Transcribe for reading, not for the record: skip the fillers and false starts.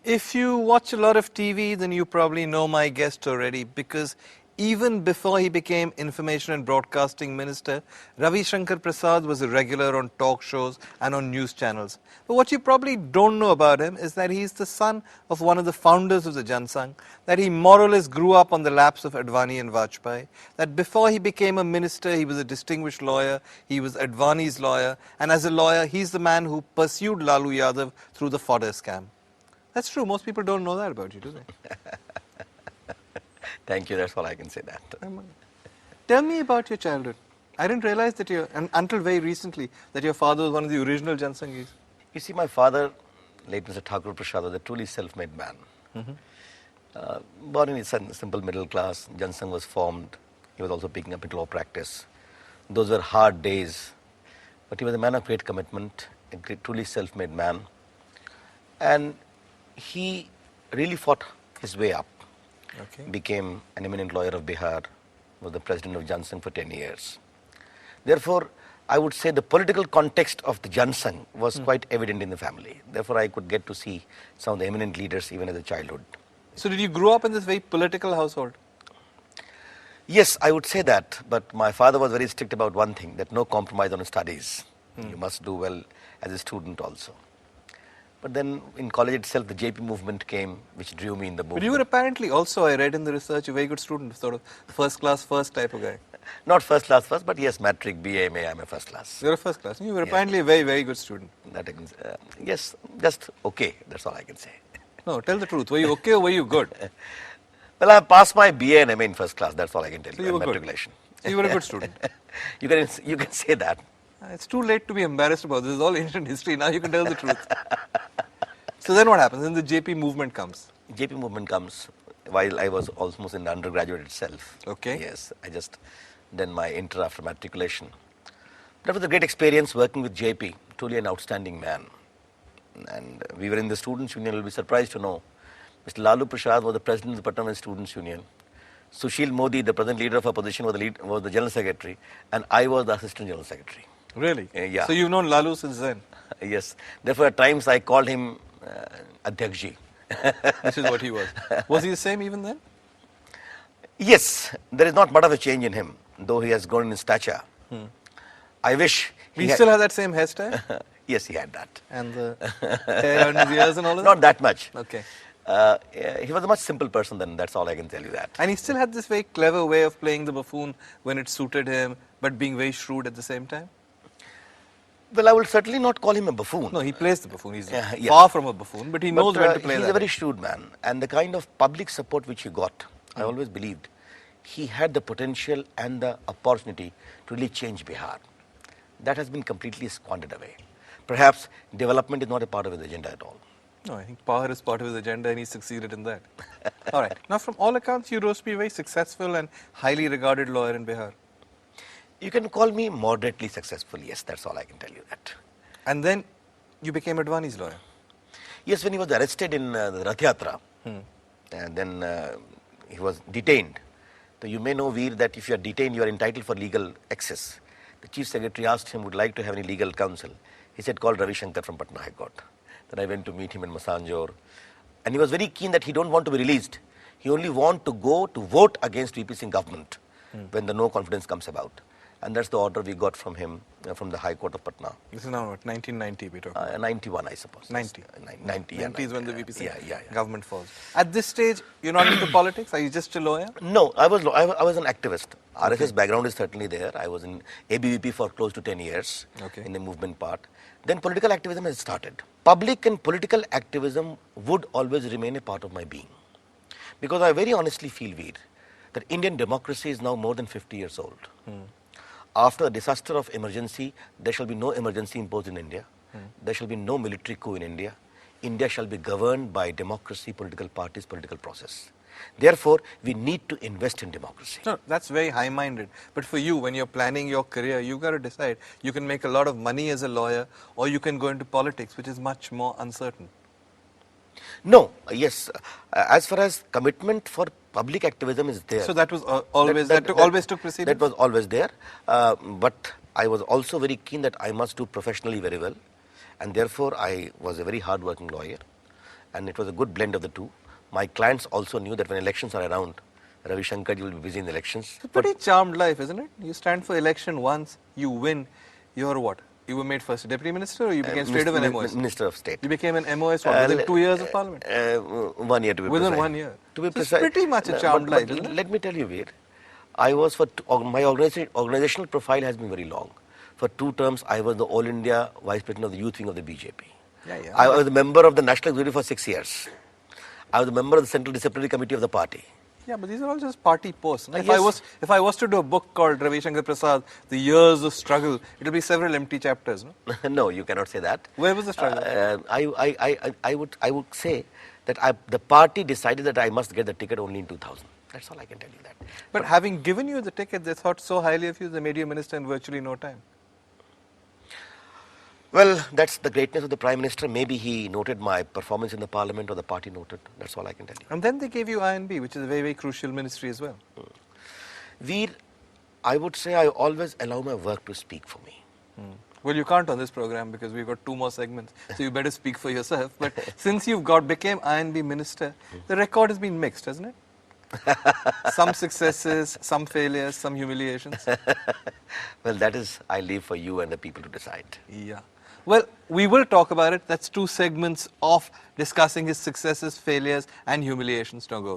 If you watch a lot of TV, then you probably know my guest already, because even before he became Information and Broadcasting Minister, Ravi Shankar Prasad was a regular on talk shows and on news channels. But what you probably don't know about him is that he's the son of one of the founders of the Jansangh, that he more or less grew up on the laps of Advani and Vajpayee, that before he became a minister, he was a distinguished lawyer, he was Advani's lawyer, and as a lawyer, he's the man who pursued Lalu Yadav through the fodder scam. That's true. Most people don't know that about you, do they? Thank you. That's all I can say that. Tell me about your childhood. I didn't realize that until very recently, that your father was one of the original Jansanghis. You see, my father, late Mr. Thakur Prasad, was a truly self-made man. Born in a simple middle class, Jansangh was formed. He was also picking up into law practice. Those were hard days. But he was a man of great commitment, a truly self-made man. And he really fought his way up. Okay. Became an eminent lawyer of Bihar, was the president of Jansangh for 10 years. Therefore, I would say the political context of the Jansangh was quite evident in the family. Therefore, I could get to see some of the eminent leaders even as a childhood. So did you grow up in this very political household? Yes, I would say that, but my father was very strict about one thing, that no compromise on studies. You must do well as a student also. But then in college itself, the JP movement came, which drew me in the movement. But you were apparently also, I read in the research, a very good student, sort of first class first type of guy. Not first class first, but yes, matric, BA, MA, I'm a first class. You're a first class. You were apparently a very, very good student. That yes, just okay, that's all I can say. No, tell the truth. Were you okay or were you good? Well, I passed my BA and MA in first class, that's all I can tell you. You were good. Matriculation. So you were a good student. You can say that. It's too late to be embarrassed about this. This is all ancient history. Now you can tell the truth. So then what happens? Then the JP movement comes. JP movement comes while I was almost in the undergraduate itself. Okay. Yes, I just done my inter after matriculation. That was a great experience working with JP, truly an outstanding man. And we were in the Students' Union. You'll be surprised to know, Mr. Lalu Prasad was the president of the Patna Students' Union. Sushil Modi, the present leader of opposition, was the general secretary, and I was the assistant general secretary. Really? Yeah. So you've known Lalu since then? Yes. Therefore, at times I called him Adhyakji. This is what he was. Was he the same even then? Yes. There is not much of a change in him, though he has grown in stature. I wish He still has that same hairstyle? Yes, he had that. And the hair on his ears and all of that? Not that much. Okay. He was a much simple person then, that's all I can tell you that. And he still had this very clever way of playing the buffoon when it suited him, but being very shrewd at the same time? Well, I will certainly not call him a buffoon. No, he plays the buffoon. He's Yeah. far from a buffoon, but he knows when to play he's that. a very shrewd man. And the kind of public support which he got, I always believed, he had the potential and the opportunity to really change Bihar. That has been completely squandered away. Perhaps development is not a part of his agenda at all. No, I think power is part of his agenda and he succeeded in that. All right. Now, from all accounts, you rose to be a very successful and highly regarded lawyer in Bihar. You can call me moderately successful, yes, that's all I can tell you that. And then you became Advani's lawyer. Yes, when he was arrested in the Rath Yatra, and then he was detained. So you may know, Veer, that if you are detained, you are entitled for legal access. The Chief Secretary asked him, would like to have any legal counsel. He said, call Ravi Shankar from Patna High Court. Then I went to meet him in Masanjor. And he was very keen that he don't want to be released. He only want to go to vote against VP Singh government when the no confidence comes about. And that's the order we got from him, from the High Court of Patna. This is now what, 1990 we talk about? 91, I suppose. 90. 90, 90 is when the VP Singh yeah. government falls. At this stage, you're not into politics? Are you just a lawyer? No, I was an activist. RSS background is certainly there. I was in ABVP for close to 10 years in the movement part. Then political activism has started. Public and political activism would always remain a part of my being. Because I very honestly feel, Veer, that Indian democracy is now more than 50 years old. After the disaster of emergency, there shall be no emergency imposed in India. There shall be no military coup in India. India shall be governed by democracy, political parties, political process. Therefore, we need to invest in democracy. No, that's very high-minded. But for you, when you're planning your career, you've got to decide. You can make a lot of money as a lawyer, or you can go into politics, which is much more uncertain. No, yes. As far as commitment for public activism is there. So that was always, always took precedence? That was always there. But I was also very keen that I must do professionally very well. And therefore, I was a very hard-working lawyer. and it was a good blend of the two. My clients also knew that when elections are around, Ravi Shankar, you will be busy in the elections. It's a pretty charmed life, isn't it? You stand for election once, you win, you're what? You were made first deputy minister, or you became straight away an MOS? Minister of State. You became an MOS what, within 2 years of parliament? 1 year to be Within precise. 1 year. To be So it's precise. pretty much a charmed life, isn't it? Let me tell you, Veer, I was my organizational profile has been very long. For 2 terms, I was the All India Vice President of the Youth Wing of the BJP. Yeah. I was a member of the National Executive for 6 years. I was a member of the Central Disciplinary Committee of the party. Yeah, but these are all just party posts. No? Yes. If I was to do a book called Ravi Shankar Prasad, The Years of Struggle, it'll be several empty chapters, no? No, you cannot say that. Where was the struggle? I would say that the party decided that I must get the ticket only in 2000. That's all I can tell you that. But having given you the ticket, they thought so highly of you, they made you a minister in virtually no time. Well, that's the greatness of the Prime Minister. Maybe he noted my performance in the Parliament, or the party noted. That's all I can tell you. And then they gave you INB, which is a very, very crucial ministry as well. Veer, I would say I always allow my work to speak for me. Well, you can't on this program because we've got 2 more segments, so you better speak for yourself. But since you've became INB minister, the record has been mixed, hasn't it? Some successes, some failures, some humiliations. Well, that is, I leave for you and the people to decide. Yeah. Well, we will talk about it. That's 2 segments of discussing his successes, failures, and humiliations. Don't go away.